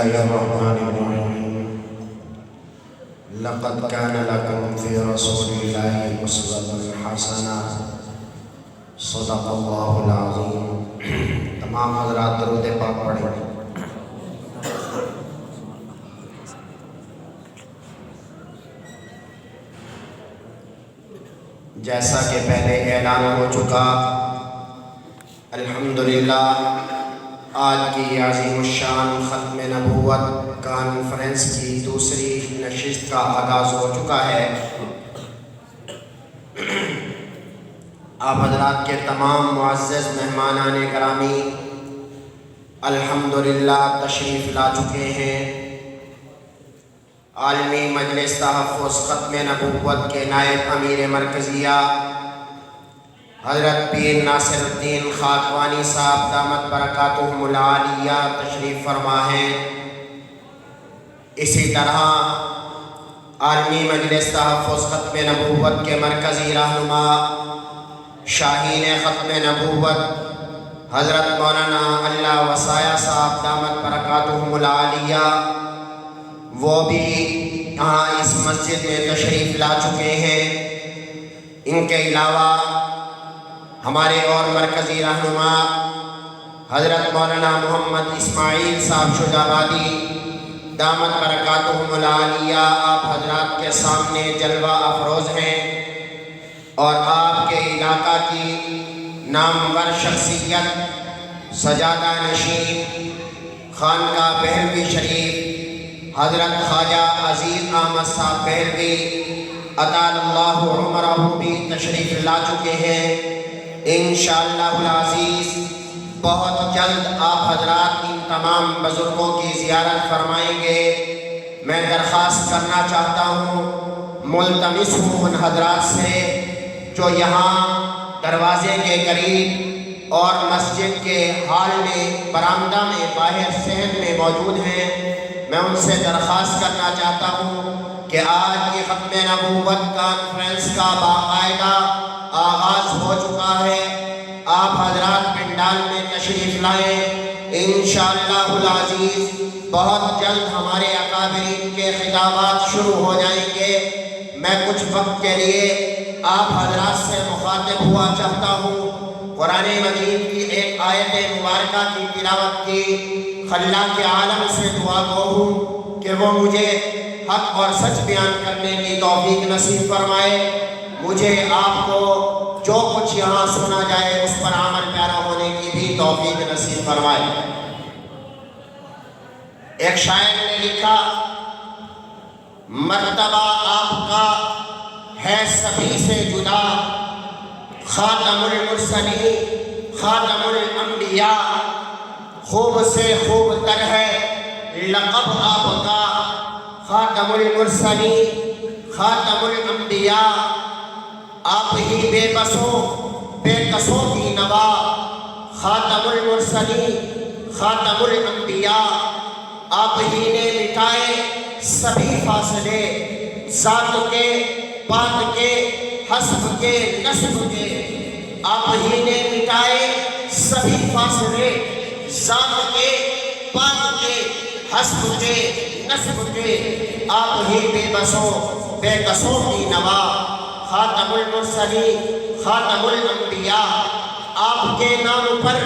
الرحمن الرحيم لقد كان لكم في رسول الله أسوة حسنة صدق الله العظيم۔ تمام حضرات درود پاک پڑھیں۔ جیسا کہ پہلے اعلان ہو چکا، الحمدللہ آج کی عظیم الشان ختم نبوت کانفرنس کی دوسری نشست کا آغاز ہو چکا ہے۔ آپ حضرات کے تمام معزز مہمانان گرامی الحمدللہ تشریف لا چکے ہیں۔ عالمی مجلس تحفظ ختم نبوت کے نائب امیر مرکزیہ حضرت پیر ناصر الدین خاکوانی صاحب دامت برکاتہم العالیہ تشریف فرما ہیں۔ اسی طرح عالمی مجلس تحفظ ختم نبوت کے مرکزی رہنما شاہین ختم نبوت حضرت مولانا اللہ وصایہ صاحب دامت برکاتہم العالیہ وہ بھی یہاں اس مسجد میں تشریف لا چکے ہیں۔ ان کے علاوہ ہمارے اور مرکزی رہنما حضرت مولانا محمد اسماعیل صاحب شجابادی دامت برکاتہم العالیہ آپ حضرات کے سامنے جلوہ افروز ہیں، اور آپ کے علاقہ کی نامور شخصیت سجادہ نشین خانقاہ بہلوی شریف حضرت خواجہ عزیز احمد صاحب بہلوی اطال اللہ عمرہ بھی تشریف لا چکے ہیں۔ انشاءاللہ العزیز بہت جلد آپ حضرات ان تمام بزرگوں کی زیارت فرمائیں گے۔ میں درخواست کرنا چاہتا ہوں، ملتمس ہوں ان حضرات سے جو یہاں دروازے کے قریب اور مسجد کے ہال میں برآمدہ میں باہر صحن میں موجود ہیں، میں ان سے درخواست کرنا چاہتا ہوں کہ آج کی ختم نبوت کانفرنس کا باقاعدہ آغاز ہو چکا ہے۔ آپ حضرات پنڈال میں تشریف لائیں۔ انشاءاللہ العزیز بہت جلد ہمارے اکابرین کے خطابات شروع ہو جائیں گے۔ میں کچھ وقت کے لیے آپ حضرات سے مخاطب ہوا چاہتا ہوں۔ قرآن مجید کی ایک آیت مبارکہ کی تلاوت کی خلاق عالم سے دعا گو ہوں کہ وہ مجھے حق اور سچ بیان کرنے کی توفیق نصیب فرمائے۔ مجھے آپ کو جو کچھ یہاں سنا جائے اس پر عمل پیرا ہونے کی بھی توفیق نصیب فرمائے۔ ایک شاعر نے لکھا، مرتبہ آپ کا ہے سبھی سے جدا، خاتم المرسلین خاتم الانبیاء، خوب سے خوب تر ہے لقب آپ کا، خاتم المرسلین خاتم الانبیاء، آپ ہی بے بسوں بے کسوں کی نوا، خاتم المرسلین خاتم الانبیاء، آپ ہی نے مٹائے سبھی فاصلے، ذات کے پات کے حسب کے نسب کے، آپ ہی نے مٹائے سبھی فاصلے، ذات کے پات کے حسب کے نسب کے، آپ ہی بے بسوں بے کسوں کی نوا، خاتم المرسلین خاتم الانبیاء، آپ کے نام پر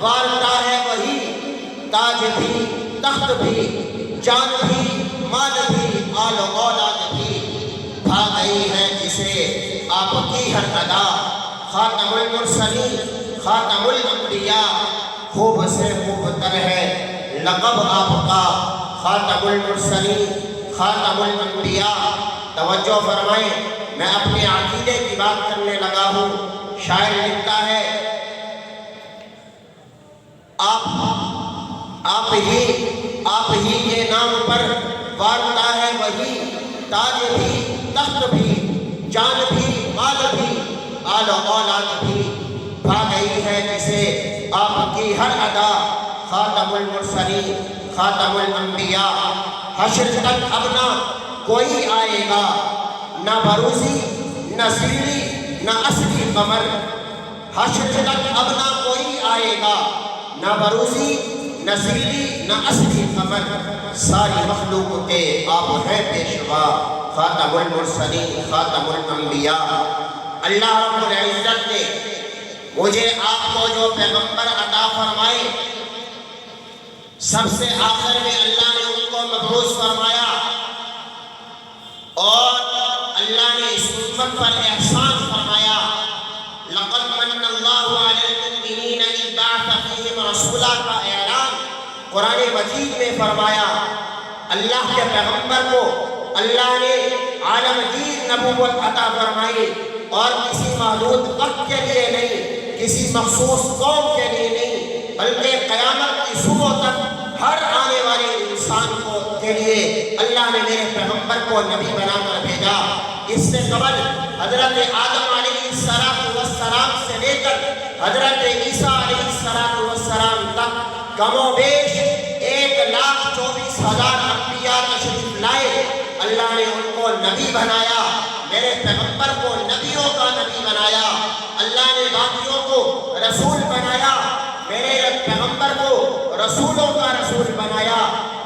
وارتا ہے وہی، تاج بھی تخت بھی جان بھی مال بھی آل و اولاد بھی، بھا گئی ہے جسے آپ کی ہر ادا، خاتم المرسلین خاتم الانبیاء، خوب سے خوب تر ہے لقب آپ کا، خاتم المرسلین خاتم الانبیاء۔ توجہ فرمائیں، میں اپنے عقیدے کی بات کرنے لگا ہوں۔ شاعر لکھتا ہے، آپ ہی کے نام پر وارتا ہے وہی، تاج بھی تخت بھی جان بھی مال بھی آل و اولاد بھی، بھا گئی ہے جسے آپ کی ہر ادا، خاتم المرسلین خاتم الانبیاء۔ حشر تک اب نہ کوئی آئے گا، نہ بروزی نہ سیڑھی نہ اصلی قمر، حشر تک اب نہ کوئی آئے گا، نہ بروزی نہ ظلی نہ اصلی قمر، ساری مخلوق کے آپ ہیں پیشوا، خاتم المرسلین خاتم الانبیاء۔ اللہ رب العزت نے مجھے آپ کو جو پیغمبر عطا فرمائے، سب سے آخر میں اللہ نے ان کو مبعوث فرمایا، اور اللہ نے اس امت پر احسان فرمایا۔ لقد من اللہ علی المؤمنین اذ بعث فیہم رسولا کا اعلان قرآن مجید میں فرمایا۔ اللہ کے پیغمبر کو اللہ نے عالمگیر نبوت عطا فرمائی، اور کسی محدود وقت کے لیے نہیں، کسی مخصوص قوم کے لیے نہیں، بلکہ قیامت کی صبح تک ہر آنے والے انسان کے لیے اللہ نے میرے پیغمبر کو نبی بنا کر بھیجا۔ اس سے قبل حضرت آدم علیہ السلام سے لے کر حضرت عیسیٰ علیہ السلام تک کم و بیش 1,24,000 انبیاء تشریف لائے۔ اللہ نے ان کو نبی بنایا، میرے پیغمبر کو نبیوں کا نبی بنایا۔ اللہ نے باقیوں کو رسول بنایا، میرے پیغمبر کو رسولوں کا رسول بنایا۔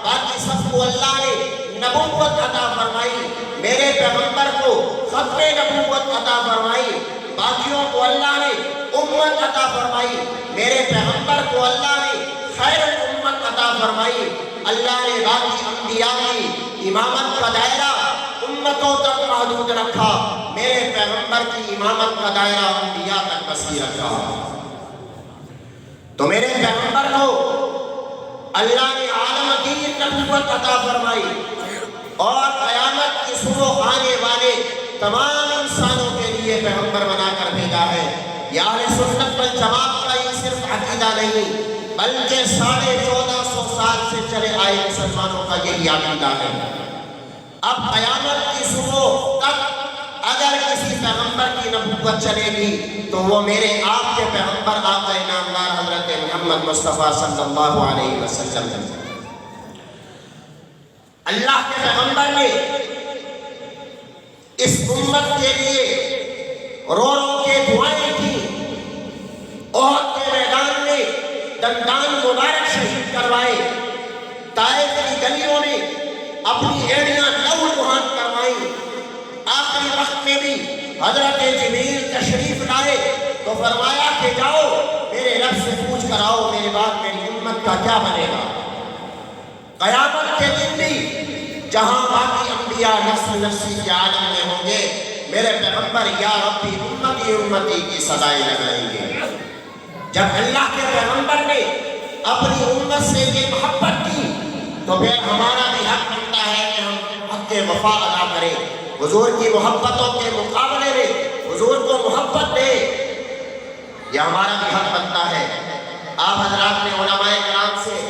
باقی سب کو اللہ نے نبوت عطا فرمائی، میرے پیغمبر کو ختم نبوت عطا فرمائی۔ باقیوں کو اللہ نے امت عطا فرمائی، میرے پیغمبر کو اللہ نے خیر الامت عطا فرمائی۔ اللہ نے باقی انبیاء کی امامت کا دائرہ امتوں تک محدود رکھا، میرے پیغمبر کی امامت کا دائرہ انبیاء تک وسیع رکھا۔ تو میرے پیغمبر کو اللہ نے عالمگیر نبوت عطا فرمائی، اور قیامت کی صبح آنے والے تمام انسانوں کے لیے پیغمبر بنا کر بھیجا ہے۔ یہ اہل سنت والجماعت کا یہ صرف عقیدہ نہیں، بلکہ 1450 سال سے چلے آئے مسلمانوں کا یہی عقیدہ ہے۔ اب قیامت کی صبح تک اگر کسی پیغمبر کی نبوت چلے گی تو وہ میرے آپ کے پیغمبر آقا نامدار حضرت محمد مصطفیٰ صلی اللہ علیہ وسلم ہے۔ اللہ کے پیغمبر نے اس امت کے لیے رو رو کے دعائیں کی، احد کے میدان میں دندان مبارک شہید کروائے، طائف کی گلیوں میں اپنی ایڑیاں لہو لہان کروائیں۔ آخری وقت میں بھی حضرت جبریل تشریف لائے تو فرمایا کہ جاؤ میرے رب سے پوچھ کر آؤ میرے بعد میری امت کا کیا بنے گا۔ قیامت کے دن بھی جہاں باقی انبیاء نفسی کے عالم میں ہوں گے، میرے پیغمبر یا ربی امتی امتی کی صدائیں لگائیں گے۔ جب اللہ کے پیغمبر نے اپنی امت سے یہ محبت کی تو پھر ہمارا بھی حق بنتا ہے کہ ہم حق وفا ادا کریں، حضور کی محبتوں کے مقابلے میں حضور کو محبت دے، یہ ہمارا بھی حق بنتا ہے۔ آپ حضرات نے علماء کرام سے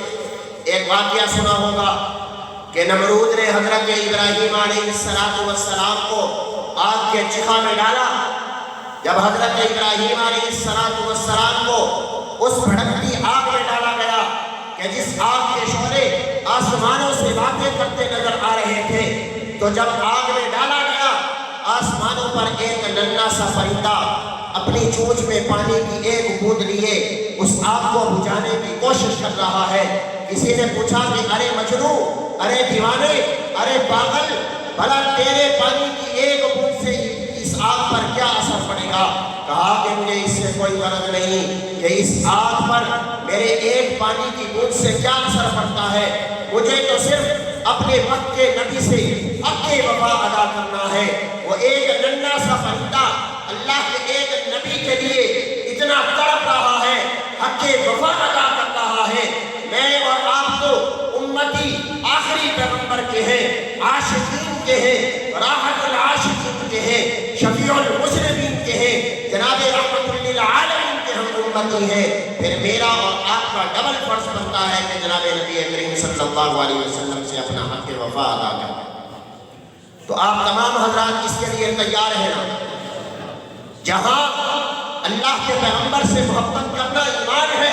ایک واقعہ سنا ہوگا کہ نمرود نے حضرت ابراہیم علیہ السلام کو آگ کے چکھا میں ڈالا۔ جب حضرت ابراہیم علیہ السلام کو اس بھڑکتی آگ میں ڈالا گیا کہ جس آگ کے شعلے آسمانوں سے باتیں کرتے نظر آ رہے تھے، تو جب آگ میں ڈالا گیا آسمانوں پر ایک ننھا سا پرندہ اپنی چونچ میں پانی کی ایک بوند لیے اس آگ کو بجھانے کی کوشش کر رہا ہے۔ کسی نے پوچھا کہ ارے مجنوں، ارے دیوانے، ارے پاگل، بھلا تیرے پانی کی ایک بوند سے اس آگ پر کیا اثر پڑے گا؟ کہا کہ مجھے اس سے کوئی غرض نہیں کہ اس آگ پر میرے ایک پانی کی بوند سے کیا اثر پڑتا ہے، مجھے تو صرف اپنے وقت کے نبی سے حق وفا ادا کرنا ہے۔ وہ ایک ننھا سا پرندہ اللہ کے ایک نبی کے لیے اتنا تڑپ رہا ہے، حق وفا ادا کر رہا ہے۔ میں اور آپ تو امتی آخری پیغمبر کے ہیں، عاشقین کے ہیں، راحت العاشقین کے ہیں، شفیع المسلمین کے ہیں، جناب رحمت للعالمین کے ہم امتی ہیں۔ پھر میرا اور آپ کا ڈبل فرض بنتا ہے کہ جناب نبی کریم صلی اللہ علیہ وسلم سے اپنا حق وفا ادا کریں۔ تو آپ تمام حضرات اس کے لیے تیار ہیں نا؟ جہاں اللہ کے پیغمبر سے محبت کرنا ایمان ہے،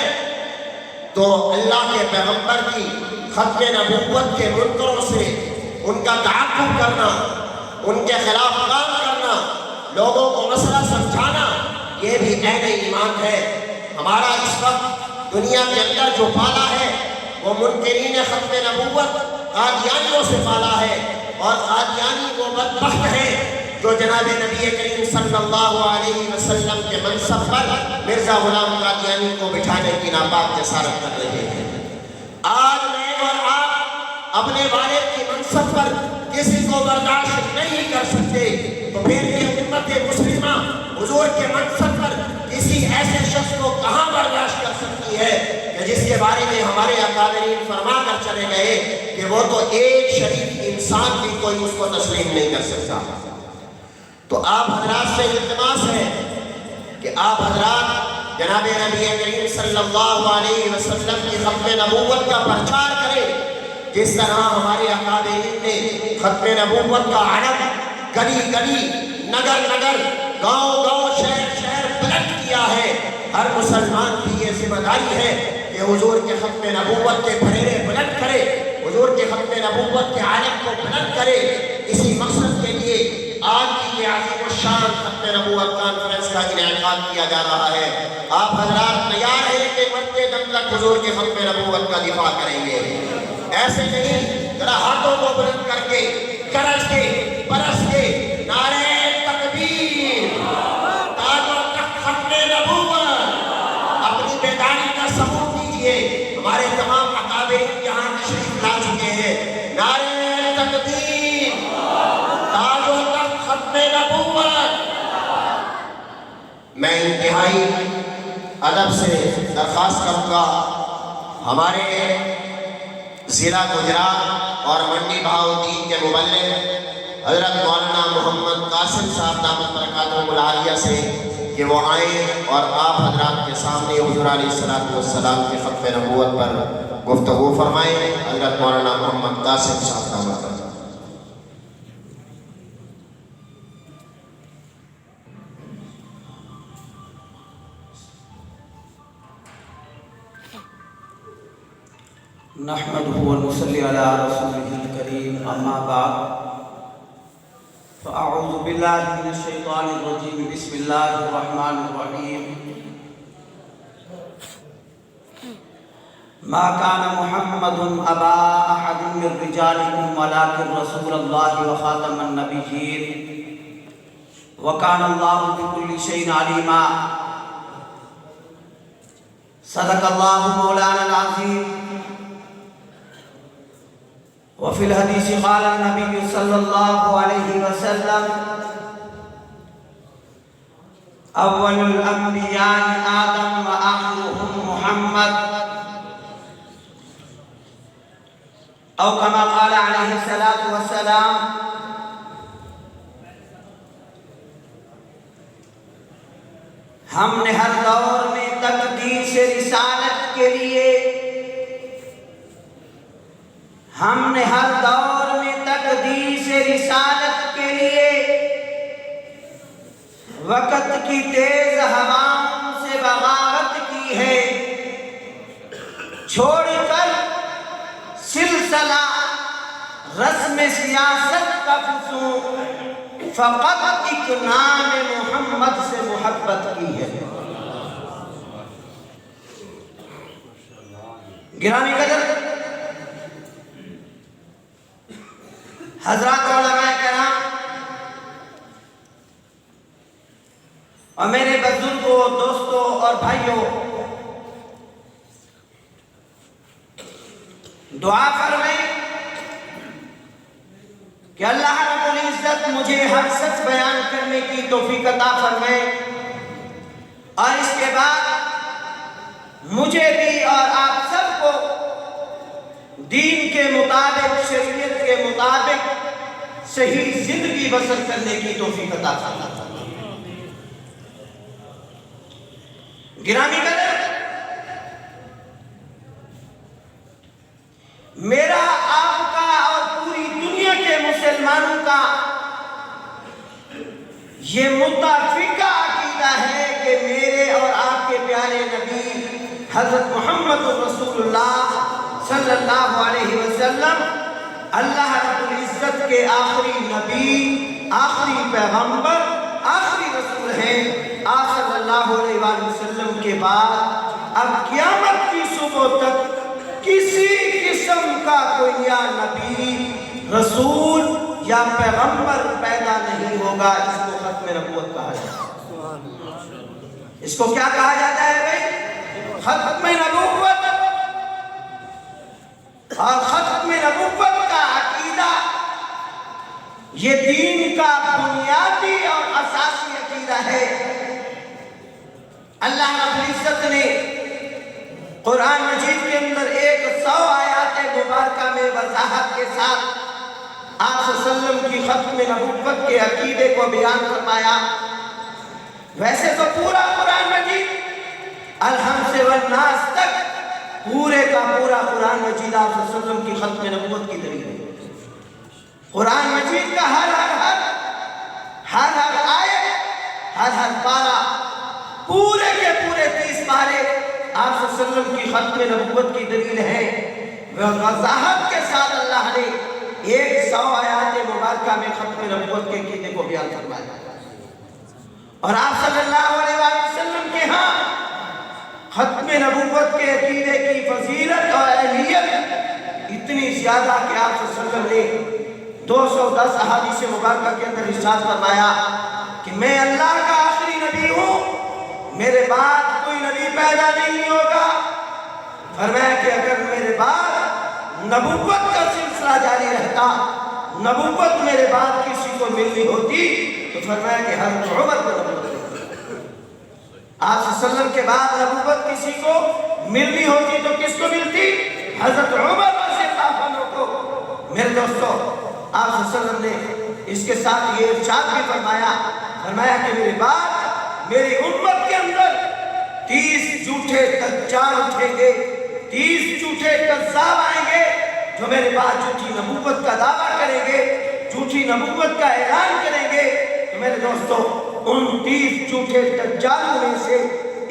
تو اللہ کے پیغمبر کی ختم نبوت کے منکروں سے ان کا تعاقب کرنا، ان کے خلاف کام کرنا، لوگوں کو مسئلہ سمجھانا، یہ بھی عین ایمان ہے۔ ہمارا اس وقت دنیا کے اندر جو پالا ہے وہ منکرین ختم نبوت قادیانیوں سے پالا ہے، اور قادیانی وہ بدبخت ہیں جو جناب نبی کریم صلی اللہ علیہ وسلم کے منصب پر مرزا غلام قادیانی کو بٹھانے کی ناپاک جسارت کر رہے ہیں۔ آج میں اور آپ اپنے والد کی منصب پر کسی کو برداشت نہیں کر سکتے، تو پھر یہ امت مسلمہ حضور کے منصب پر کسی ایسے شخص کو کہاں برداشت کر سکتی ہے کہ جس کے بارے میں ہمارے اکابرین فرما کر چلے گئے کہ وہ تو ایک شریف انسان بھی کوئی اس کو تسلیم نہیں کر سکتا۔ تو آپ حضرات سے التماس ہے کہ آپ حضرات جناب نبی کریم صلی اللہ علیہ وسلم کی ختم نبوت کا پرچار کریں، جس طرح ہمارے اکابرین نے ختم نبوت کا علم گلی گلی، نگر نگر، گاؤں گاؤں، شہر شہر بلند کیا ہے۔ ہر مسلمان کی یہ ذمہ داری ہے کہ حضور کے ختم نبوت کے پھریرے بلند کرے، حضور کے ختم نبوت کے عالم کو بلند کرے۔ اسی مقصد کے لیے آج کی یہ عظیم الشان ختم نبوت کانفرنس کا انعقاد کیا جا رہا ہے۔ آپ حضرات تیار ہیں کہ مرتے دم تک حضور کے ختم نبوت کا دفاع کریں گے؟ ایسے نہیں، ذرا ہاتھوں کو بلند کر کے گرج کے برس کے نعرہ تکبیر، تاج و تخت ختم نبوت، اپنی بیداری کا ثبوت دیجئے۔ ہمارے تمام اکابرین یہاں تشریف لا چکے ہیں۔ نعرہ تکبیر، تاج و تخت ختم نبوت۔ میں انتہائی ادب سے درخواست کروں گا ہمارے ضلع گجرات اور منڈی بہاؤدین کے مبلغ حضرت مولانا محمد قاسم صاحب دامت برکاتہ العالیہ سے کہ وہ آئیں اور آپ حضرات کے سامنے حضور علیہ السلام کے ختم نبوت پر گفتگو فرمائیں۔ حضرت مولانا محمد قاسم صاحب دامت برکاتہ۔ نحمده ونصلي على رسوله الكريم اما بعد فاعوذ بالله من الشيطان الرجيم بسم الله الرحمن الرحيم ما كان محمد ابا احد من رجالكم ولكن رسول الله وخاتم النبيين وكان الله بكل شيء عليما صدق الله مولانا العظيم وفي الحديث قال النبي صلى الله عليه وسلم أول الأنبياء آدم وآخرهم محمد أو كما قال عليه الصلاة والسلام۔ ہم نے ہر دور میں تقدیس رسالت کے لیے تقدیس رسالت کے لیے وقت کی تیز ہواؤں سے بغاوت کی ہے، چھوڑ کر سلسلہ رسم سیاست کا فسوق فقط ایک نام محمد سے محبت کی ہے۔ گرامی قدر حضرات علماء کرام اور میرے بزرگوں، دوستوں اور بھائیوں، دعا فرمائیں کہ اللہ رب العزت مجھے ہر سچ بیان کرنے کی توفیق عطا فرمائے، اور اس کے بعد مجھے بھی اور آپ سب کو دین کے مطابق، شریعت کے مطابق صحیح زندگی بسر کرنے کی توفیق عطا فرمائے۔ گرامی قدر، میرا آپ کا اور پوری دنیا کے مسلمانوں کا یہ متفقہ عقیدہ ہے کہ میرے اور آپ کے پیارے نبی حضرت محمد رسول اللہ صلی اللہ علیہ وسلم اللہ رب العزت کے آخری نبی، آخری پیغمبر، آخری رسول ہیں۔ آپ صلی اللہ علیہ وسلم کے بعد اب قیامت کی صبح تک کسی کا کوئی نیا نبی رسول یا پیغمبر پیدا نہیں ہوگا۔ اس کو ختم نبوت کہا جاتا ہے۔ اس کو کیا کہا جاتا ہے بھائی؟ ختم نبوت۔ اور ختم نبوت کا عقیدہ یہ دین کا بنیادی اور اساسی عقیدہ ہے۔ اللہ رب العزت نے قرآن مجید کے اندر 100 آیات مبارکہ میں وضاحت کے ساتھ آپ صلی اللہ علیہ وسلم کی ختم نبوت کے عقیدے کو بیان فرمایا۔ ویسے تو پورا قرآن مجید الحمد سے والناس تک پورے کا پورا قرآن مجید آپ صلی اللہ علیہ وسلم کی ختم نبوت کی دلیل ہے۔ قرآن مجید کا ہر آیت، ہر پارہ، پورے کے پورے 30 پارے آپ صلی اللہ علیہ وسلم کی ختم نبوت کی دلیل ہے۔ وضاحت کے ساتھ اللہ نے 100 آیات مبارکہ میں ختم نبوت کے عقیدے کو بیان فرمایا۔ اور آپ صلی اللہ علیہ وسلم کے ہاں ختم نبوت کے عقیدے کی فضیلت اور اہمیت اتنی زیادہ کہ آپ صلی اللہ علیہ وسلم نے 210 احادیث مبارکہ کے اندر ارشاد فرمایا کہ میں اللہ کا آخری نبی ہوں، میرے بعد کوئی نبی پیدا نہیں ہوگا۔ فرمایا کہ اگر میرے بعد نبوت کا سلسلہ جاری رہتا، نبوت میرے بعد کسی کو ملنی ہوتی تو فرمایا کہ حضرت عمر کو نبوت ملتی۔ آپ صلی اللہ علیہ وسلم کے بعد نبوت کسی کو ملنی ہوتی تو کس کو ملتی؟ حضرت عمر رضی اللہ عنہ کو۔ میرے دوستو، آپ صلی اللہ علیہ وسلم نے اس کے ساتھ یہ ارشاد بھی فرمایا کہ میرے بعد میری امت کے اندر 30 جھوٹے دجال اٹھیں گے، 30 جھوٹے کذاب آئیں گے جو میرے بعد جھوٹی نبوت کا دعویٰ کریں گے، جھوٹی نبوت کا اعلان کریں گے۔ تو میرے دوستو، ان 30 جھوٹے دجالوں میں سے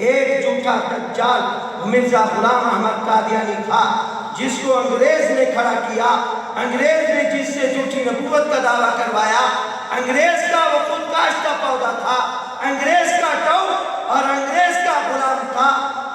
ایک جھوٹا دجال مرزا غلام احمد قادیانی تھا، جس کو انگریز نے کھڑا کیا، انگریز نے جس سے جھوٹی نبوت کا دعویٰ کروایا۔ انگریز کا وہ خود کاشتہ پودا تھا، انگریز کا ٹو اور انگریز کا غلام تھا۔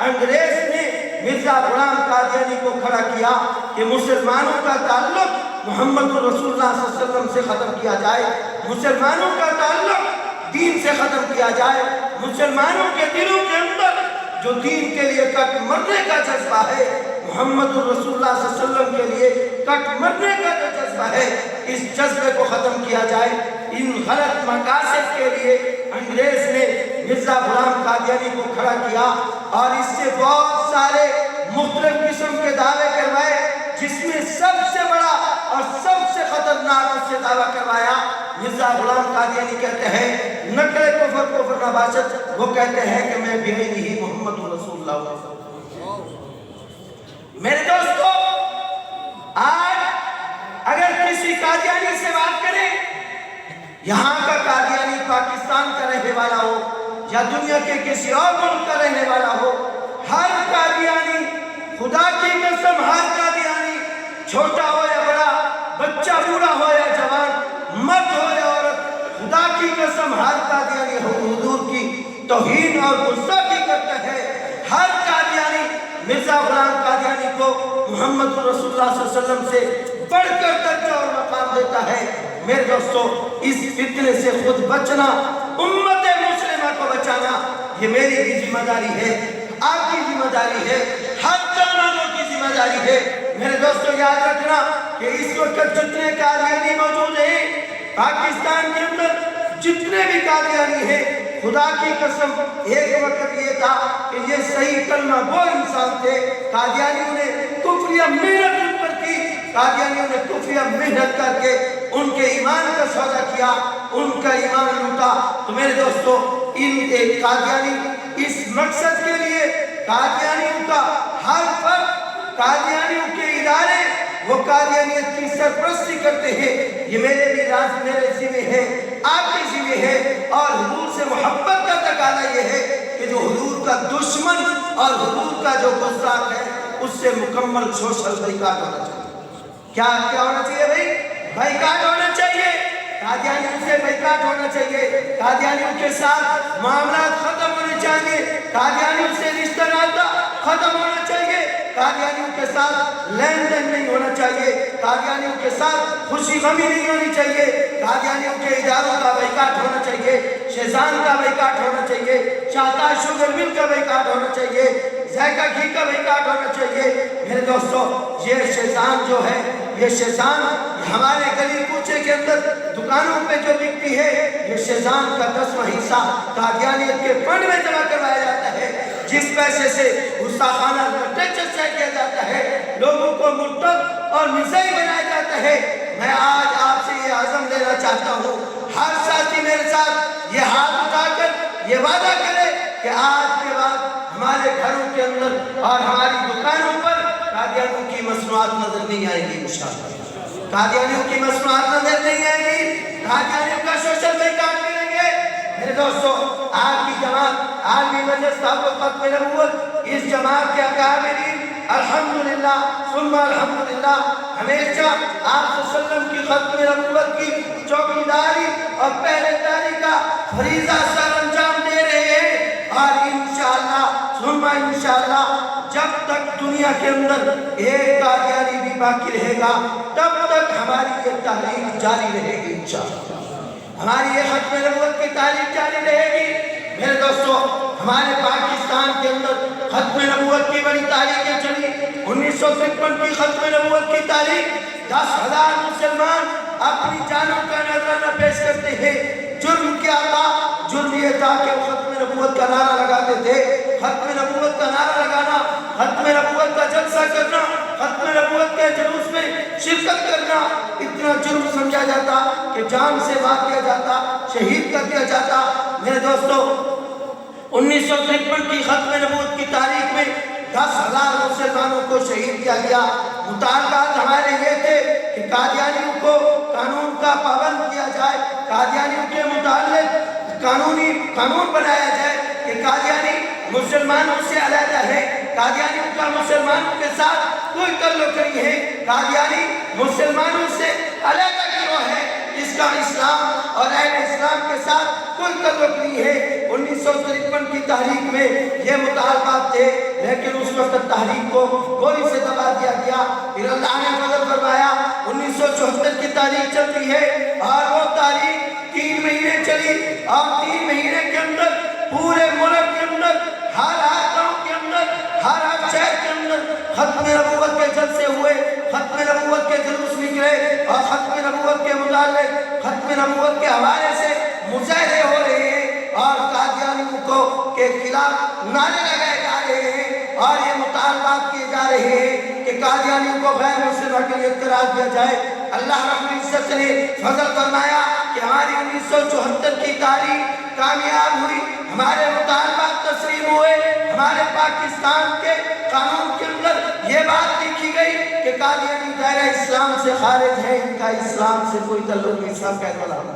انگریز نے مرزا غلام قادیانی کو کھڑا کیا کہ مسلمانوں کا تعلق محمد رسول اللہ صلی اللہ علیہ وسلم سے ختم کیا جائے، مسلمانوں کا تعلق دین سے ختم کیا جائے، مسلمانوں کے دلوں کے اندر جو دین کے لیے کٹ مرنے کا جذبہ ہے، محمد رسول اللہ صلی اللہ علیہ وسلم کے لیے کٹ مرنے کا جو جذبہ ہے، اس جذبے کو ختم کیا جائے۔ ان غلط مقاصد کے لیے انگریز نے مرزا غلام قادیانی کو کھڑا کیا اور اس سے بہت سارے مختلف قسم کے دعوے کروائے، جس میں سب سے بڑا اور سب سے خطرناک اس سے دعویٰ کروایا۔ مرزا غلام قادیانی کہتے ہیں نقل کفر نباشت، وہ کہتے ہیں کہ میں بعینہ محمد رسول اللہ۔ میرے دوستو، آج اگر کسی قادیانی سے بات کریں، یہاں کا قادیانی پاکستان کا رہنے والا ہو یا دنیا کے کسی اور ملک کا رہنے والا ہو، ہر قادیانی، خدا کی قسم ہر قادیانی، چھوٹا ہو یا بڑا، بچہ بوڑھا ہو یا جوان، مرد ہو یا عورت، خدا کی قسم ہر قادیانی حضور کی توہین اور گستاخی کرتا ہے۔ ہر قادیانی مرزا غلام قادیانی کو محمد رسول اللہ صلی اللہ علیہ وسلم سے بڑھ کر درجہ اور مقام دیتا ہے۔ میرے دوستو، اس فتنے سے خود بچنا، امت مسلمہ کو بچانا، یہ میری بھی ذمہ داری ہے، آپ کی ذمہ داری ہے، ہر جانانوں کی ذمہ داری ہے۔ میرے دوستو، یاد رکھنا کہ اس وقت جتنے قادیانی موجود ہیں پاکستان کے اندر، جتنے بھی قادیانی ہیں، خدا کی قسم ایک وقت یہ تھا کہ یہ صحیح کلمہ وہ انسان تھے۔ قادیانیوں نے کفریہ محنت ان پر کی، قادیانیوں نے کفریہ محنت کر کے ان کے ایمان کا سودا کیا، ان کا ایمان لوٹا۔ تو میرے دوستو، ان ایک قادیانی اس مقصد کے لیے قادیانیوں کا ہر فرد، قادیانیوں کے ادارے وہ قادیانیت کی سرپرستی کرتے ہیں۔ یہ میرے بھی راز، میرے ذمہ ہے، آپ کے ذمہ ہے، اور حضور سے محبت کا تقاضا یہ ہے کہ جو حضور کا دشمن اور حضور کا جو گستاخ ہے، اس سے مکمل سوشل بائیکاٹ ہونا چاہیے۔ کیا ہونا چاہیے بھائی؟ بائیکاٹ ہونا چاہیے، قادیانیوں سے بائیکاٹ ہونا چاہیے، قادیانیوں کے ساتھ معاملات ختم ہونے چاہیے، قادیانیوں سے رشتہ ناتا ختم ہونا چاہیے، قادیانیوں کے ساتھ لین دین نہیں ہونا چاہیے، قادیانیوں کے ساتھ خوشی غمی نہیں ہونی چاہیے، قادیانیوں کے اداروں کا بائیکاٹ ہونا چاہیے، شیزان کا بائیکاٹ ہونا چاہیے، شاہدہ شوگر مل کا بائیکاٹ ہونا چاہیے، ذائقہ گھی کا بائیکاٹ ہونا چاہیے۔ میرے دوستو، یہ شیزان جو ہے، یہ شیزان ہمارے گلی کوچے کے اندر دکانوں پہ جو بکتی ہے، یہ شیزان کا 10واں حصہ قادیانیت کے فنڈ میں جمع کروایا جاتا ہے، جس پیسے سے گستاخانہ لٹریچر سے کیا جاتا ہے، لوگوں کو مرتد اور مسیحی بنایا جاتا ہے۔ میں آج آپ سے یہ عزم لینا چاہتا ہوں، ہر ساتھی میرے ساتھ یہ ہاتھ اٹھا کر یہ وعدہ کرے کہ آج کے بعد ہمارے گھروں کے اندر اور ہماری دکانوں پر قادیانیوں کی مصنوعات نظر نہیں آئے گی انشاءاللہ۔ قادیانیوں کی مصنوعات نظر نہیں آئے گی، قادیانیوں کا سوشل بائیکاٹ کریں گے۔ میرے دوستو، آپ کی جماعت عالمی مجلس تحفظ ختم نبوت، اس جماعت کے اکابرین الحمدللہ ثم الحمدللہ ہمیشہ آپ صلی اللہ علیہ وسلم کی ختم نبوت کی چوکیداری اور پہرے داری کا فریضہ سر انجام دے رہے ہیں، اور انشاءاللہ ثم انشاءاللہ جب تک دنیا کے اندر ایک قادیانی بھی باقی رہے گا، تب تک ہماری یہ تحریک جاری رہے گی انشاءاللہ، ہماری یہ ختم نبوت کی تحریک جاری رہے گی۔ میرے دوستو، ہمارے پاکستان کے اندر ختم نبوت کی بڑی تاریخیں چلی۔ 1953 کی ختم نبوت کی تاریخ 10,000 مسلمان اپنی جانوں کا نذرانہ پیش کرتے ہیں۔ جرم کیا تھا؟ جرم یہ تھا کہ وہ ختم نبوت کا نعرہ لگاتے تھے۔ ختم نبوت کا نعرہ لگانا، ختم نبوت کا جلسہ کرنا، ختم نبوت کے جلوس میں شرکت کرنا اتنا جرم سمجھا جاتا کہ جان سے مار دیا جاتا، شہید کر دیا جاتا۔ میرے دوستو، 1953 کی ختم نبوت کی تاریخ میں 10,000 مسلمانوں کو شہید کیا گیا۔ مطالبات ہمارے یہ تھے کہ قادیانیوں کو قانون کا پابند کیا جائے، قادیانیوں کے متعلق قانون بنایا جائے کہ قادیانی مسلمانوں سے علیحدہ ہے، قادیانیوں کا مسلمانوں کے ساتھ کوئی تعلق نہیں ہے، قادیانی مسلمانوں سے علیحدہ گروہ ہے، اس کا اسلام اور اہل اسلام کے ساتھ کوئی تعلق نہیں ہے۔ 1953 کی تحریک میں یہ مطالبات تھے، لیکن اس وقت تحریک کو گولی سے دبا دیا گیا۔ پھر اللہ نے فضل فرمایا، 1974 کی تاریخ چلتی ہے، اور وہ تاریخ 3 مہینے چلی، اور 3 مہینے کے اندر پورے ملک کے اندر، ہر گاؤں کے اندر، ہر شہر کے اندر ختم نبوت کے جلسے ہوئے، ختم نبوت کے جلوس نکلے، اور ختم نبوت کے متعلق ختم نبوت کے حوالے سے مظاہرے ہو رہے ہیں، اور قادیانیوں کو کے خلاف نعرے لگائے جا رہے ہیں، اور یہ مطالبات کیے جا رہے ہیں کہ قادیانیوں کو غیر مسلم اقلیت قرار دیا جائے۔ اللہ رب العزت نے فضل فرمایا کہ ہماری 1974 کی تاریخ کامیاب ہوئی، ہمارے مطالبات تسلیم ہوئے، ہمارے پاکستان کے قانون کے اندر یہ بات لکھی گئی کہ قادیانی دائرہ اسلام سے خارج ہے، ان کا اسلام سے کوئی تعلق نہیں، اسلام کا اعلان۔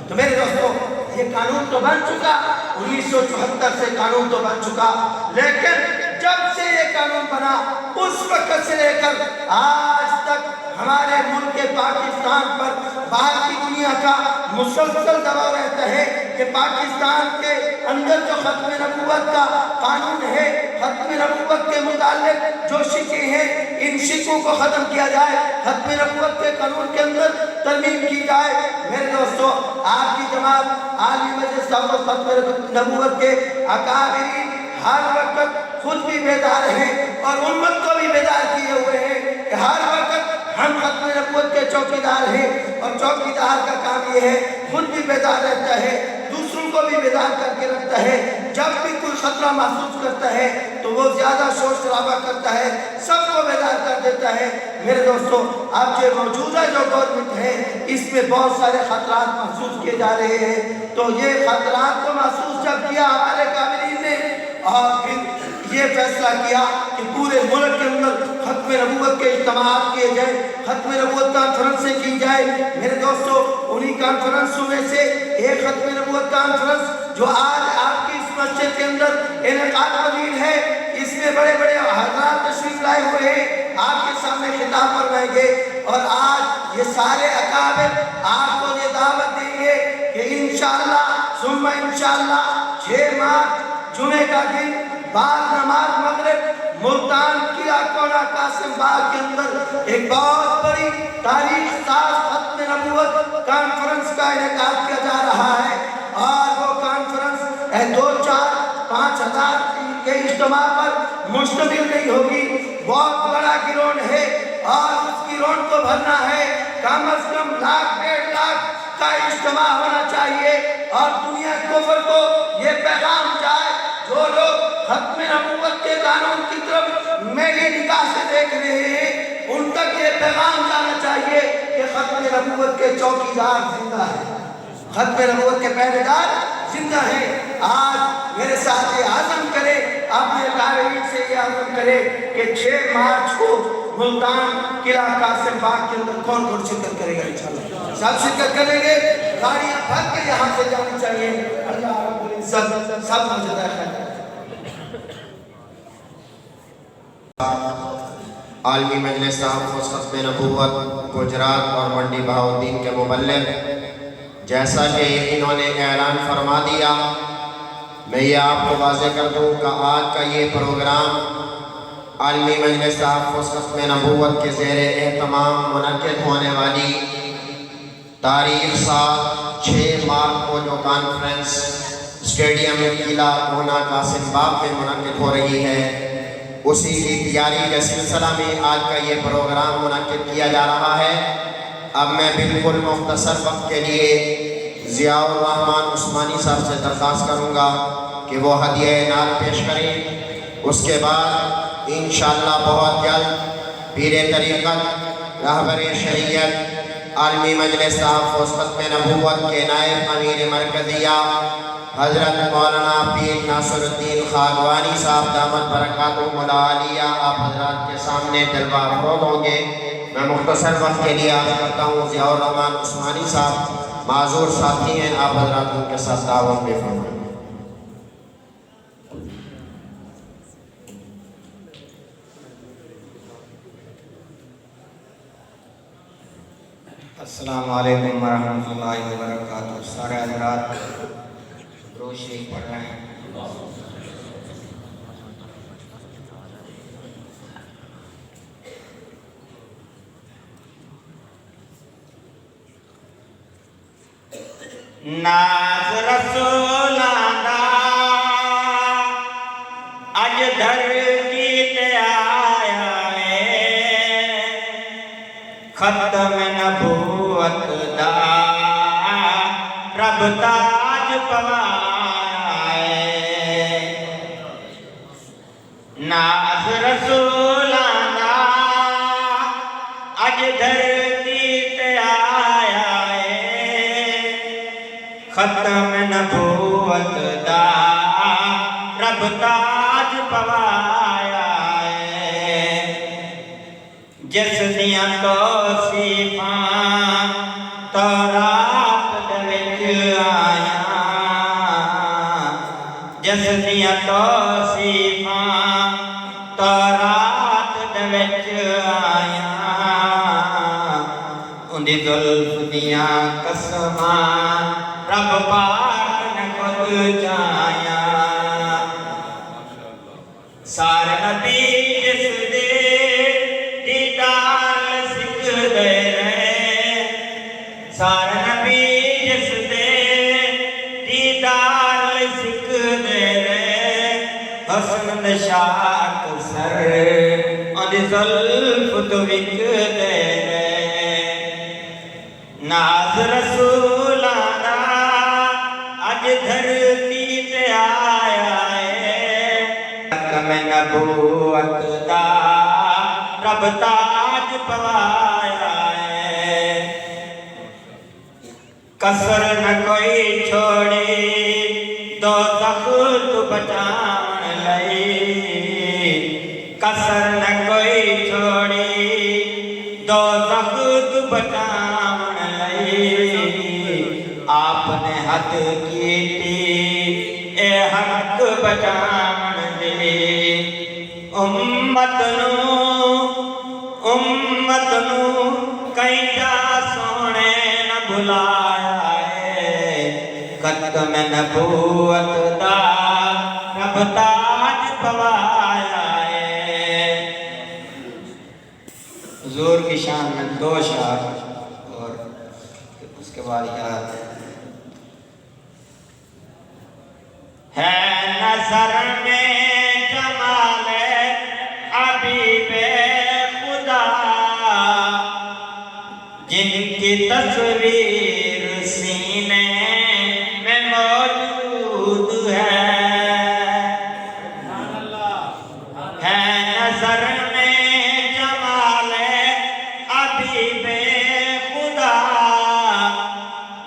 تو میرے دوستو، یہ قانون تو بن چکا، 1974 سے قانون تو بن چکا، لیکن جب سے یہ قانون بنا اس وقت سے لے کر آج تک ہمارے ملک پاکستان پر باہر کی دنیا کا مسلسل دباؤ رہتا ہے کہ پاکستان کے اندر جو ختم نبوت کا قانون ہے، ختم نبوت کے متعلق جو شکیں ہیں، ان شکوں کو ختم کیا جائے، ختم نبوت کے قانون کے اندر ترمیم کی جائے۔ میرے دوستو، آپ کی جماعت عالمی مجلس تحفظ ختم نبوت کے اکابرین ہر وقت خود بھی بیدار ہیں اور امت کو بھی بیدار کیے ہوئے ہیں کہ ہر وقت ہم ختم نبوت کے چوکیدار ہیں، اور چوکیدار کا کام یہ ہے خود بھی بیدار رہتا ہے، دوسروں کو بھی بیدار کر کے رکھتا ہے۔ جب بھی کوئی خطرہ محسوس کرتا ہے تو وہ زیادہ شور شرابہ کرتا ہے، سب کو بیدار کر دیتا ہے۔ میرے دوستو، اب جو موجودہ جو گورنمنٹ ہے، اس میں بہت سارے خطرات محسوس کیے جا رہے ہیں، تو یہ خطرات کو محسوس جب کیا ہمارے قابلین نے، اور پھر یہ فیصلہ کیا کہ پورے ملک کے اندر ختم نبوت کے اجتماعات کیے جائیں، ختم نبوت کانفرنسیں کی جائے۔ میرے دوستو، انہی کانفرنسوں میں سے ایک ختم نبوت کانفرنس جو آج آپ کی اس مسجد کے اندر انعقاد پذیر ہے، اس میں بڑے بڑے حضرات تشریف لائے ہوئے ہیں، آپ کے سامنے خطاب فرمائیں گے، اور آج یہ سارے اکابر آپ کو یہ دعوت دیں گے کہ انشاءاللہ ثم انشاءاللہ 6 مارچ جمعہ کا دن بعد نماز مغرب ملتان قلعہ کونا قاسم باغ کے اندر ایک بہت بڑی تاریخ ساز ختم نبوت کانفرنس کا انعقاد کیا جا رہا ہے، اور وہ کانفرنس 2-4-5 ہزار کے اجتماع پر مشتمل نہیں ہوگی، بہت بڑا گراؤنڈ ہے، اور اس گراؤنڈ کو بھرنا ہے، کم از کم 1,00,000-1,50,000 کا اجتماع ہونا چاہیے، اور دنیا کفر کو یہ پیغام جائے، جو لوگ ختم نبوت کے قانون کی طرف میلی نگاہ سے دیکھ رہے ہیں، ان تک یہ پیغام جانا چاہیے کہ ختم نبوت کے چوکیدار زندہ ہیں، ختم نبوت کے پہرے دار زندہ ہیں۔ آج میرے ساتھ یہ عزم کرے، اپنے قائدین سے یہ عزم کرے کہ 6 مارچ کو ملتان قلعہ قاسم باغ کے اندر کون کون شرکت کرے گا؟ انشاءاللہ سب شرکت کریں گے، گاڑیاں بھر کے یہاں سے جانی چاہیے۔ اللہ رب العزت سب مجھے خیر۔ عالمی مجلس تحفظ ختم نبوت گجرات اور منڈی بہاؤالدین کے مبلغ، جیسا کہ انہوں نے اعلان فرما دیا، میں یہ آپ کو واضح کر دوں کہ آج کا یہ پروگرام عالمی مجلس تحفظ ختم نبوت کے زیر اہتمام منعقد ہونے والی تاریخ 6 مارچ کو جو کانفرنس اسٹیڈیم قلعہ کونا قاسم باغ میں منعقد ہو رہی ہے، اسی کی تیاری کے سلسلہ میں آج کا یہ پروگرام منعقد کیا جا رہا ہے۔ اب میں بالکل مختصر وقت کے لیے ضیاء الرحمن عثمانی صاحب سے درخواست کروں گا کہ وہ ہدیہ نعت پیش کریں، اس کے بعد انشاءاللہ بہت جلد پیر طریقت رہبر شریعت عالمی مجلس تحفظ ختم نبوت کے نائب امیر مرکزیہ حضرت مولانا پیر ناصر الدین خاگوانی صاحب دامت برکاتہم العالیہ آپ حضرات کے سامنے جلوہ افروز ہوں گے۔ میں مختصر وقت کے لیے عرض کرتا ہوں ضیاء الرحمن عثمانی صاحب معذور ساتھی ہیں، آپ حضرات ان کے ساتھ دعوت میں فرمائیں۔ السلام علیکم ورحمۃ اللہ وبرکاتہ۔ سارے حضرات درود شریف پڑھ رہے ہیں۔ ناز رسولاں دا اج دھرتی تے آیا ہے، ختم نبوت دا رب تاج پوایا ہے۔ ناز رسولاں دا اج دھرتی تے آیا ہے، ختم نبوت دا رب تاج پوایا ہے۔ جس دیاں توصیفاں تورات دے وچ آیاں، جس دیاں توصیفاں تورات دے وچ آیاں، اندی زلف دیاں قسماں رب پاک نے خود جایا۔ سارے نبی جس دے دیدار سکھ دے رہے، سارے نبی جس دے دیدار سکھ دے رہے، حسن نشاط سر اور زلف تو وک دے رہے۔ ناز رسولاں دا اج دھرتی تے آیا ہے، ختم نبوت دا رب تاج پوایا ہے۔ کسر نہ کوئی چھوڑی دوزخ تو بچاون لئی، کسر نہ کوئی چھوڑی دوزخ تو بچاون لئی، آپ نے حد کیتی اے حق بچاون دی۔ امت نو کئی جا سونے نہ بلایا ہے، ختم نبوت دا رب تاج پوایا ہے۔ حضور کی شان میں 2 اشعار اور اس کے بعد یاد ہے نظر میں جمال حبیب خدا، جن کی تصویر سینے میں موجود ہے نظر میں جمال حبیب خدا،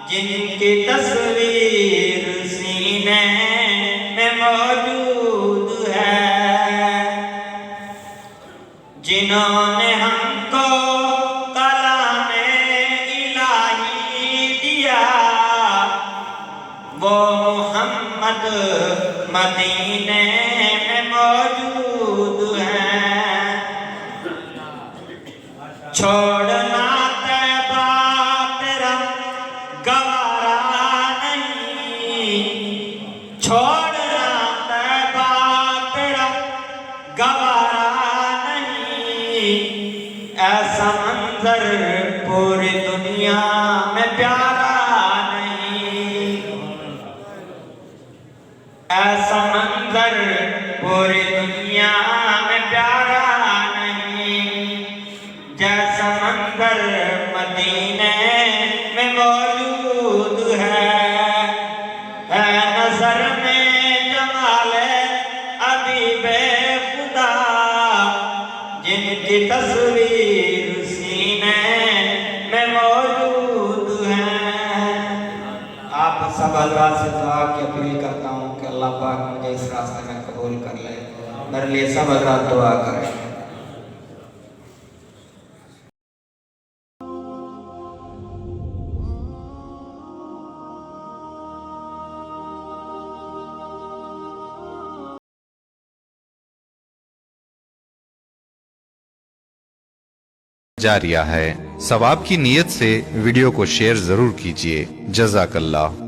جن کی تصویر سینے میں موجود ہے، جنہوں نے ہم کو کلام الہی دیا، وہ محمد مدینے میں موجود ہیں۔ چھوڑنا طیبہ تیرا گوارا نہیں، چھوڑنا طیبہ تیرا گوارا نہیں، ایسا منظر پوری دنیا میں پیارا نہیں، ایسا منظر پوری دنیا میں پیارا نہیں، جیسا منظر مدینے میں موجود ہے نظر میں جمال حبیب خدا، جن کی تصویر سینے میں موجود ہے۔ آپ سب حضرات سے دعا کی اپیل کرتا ہوں کہ اللہ پاک مجھے اس راستے میں قبول کر لے۔ میرے لیے سب حضرات دعا کریں۔ جاریہ ہے، ثواب کی نیت سے ویڈیو کو شیئر ضرور کیجیے۔ جزاک اللہ۔